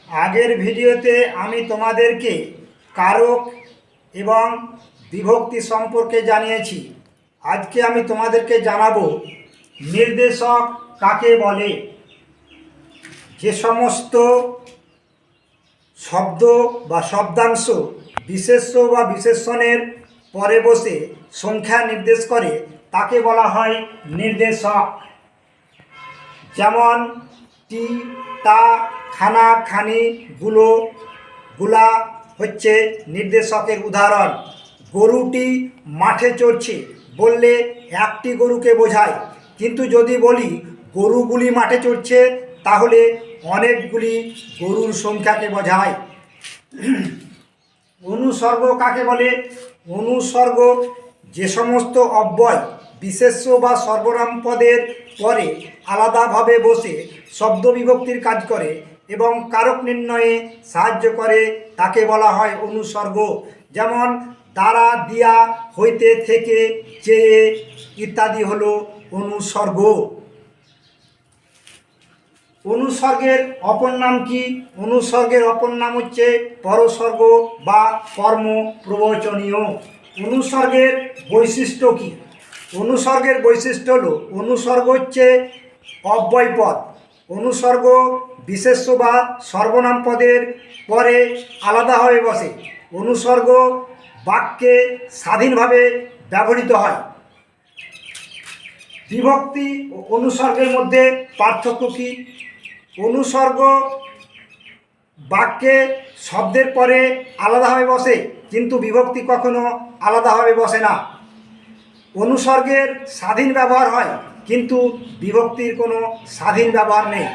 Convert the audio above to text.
আগের ভিডিওতে আমি তোমাদেরকে কারক এবং বিভক্তি সম্পর্কে জানিয়েছি। আজকে আমি তোমাদেরকে জানাবো নির্দেশক কাকে বলে। যে সমস্ত শব্দ বা শব্দাংশ বিশেষ্য বা বিশেষণের পরে বসে সংখ্যা নির্দেশ করে তাকে বলা হয় নির্দেশক। যেমন টি, তা, খানা, খানি, গুলো, গুলা হচ্ছে নির্দেশকের উদাহরণ। গরুটি মাঠে চড়ছে বললে একটি গরুকে বোঝায়, কিন্তু যদি বলি গরুগুলি মাঠে চড়ছে তাহলে অনেকগুলি গরুর সংখ্যাকে বোঝায়। অনুসর্গ কাকে বলে? অনুসর্গ যে সমস্ত অব্যয় বিশেষ্য বা সর্বনাম পদের পরে আলাদাভাবে বসে শব্দ বিভক্তির কাজ করে এবং কারক নির্ণয়ে সাহায্য করে তাকে বলা হয় অনুসর্গ। যেমন দ্বারা, দিয়া, হইতে, থেকে, চেয়ে ইত্যাদি হলো অনুসর্গ। অনুসর্গের অপর নাম কি? অনুসর্গের অপর নাম হচ্ছে পরসর্গ বা কর্ম প্রবচনীয়। অনুসর্গের বৈশিষ্ট্য কি? অনুসর্গের বৈশিষ্ট্য হলো অনুসর্গ হচ্ছে অব্যয়পদ। অনুসর্গ বিশেষ্য বা সর্বনাম পদের পরে আলাদাভাবে বসে। অনুসর্গ বাক্যে স্বাধীনভাবে ব্যবহৃত হয়। বিভক্তি ও অনুসর্গের মধ্যে পার্থক্য কি? অনুসর্গ বাক্যে শব্দের পরে আলাদাভাবে বসে, কিন্তু বিভক্তি কখনো আলাদাভাবে বসে না। অনুসর্গের স্বাধীন ব্যবহার হয়, কিন্তু বিভক্তির কোনো স্বাধীন ব্যবহার নেই।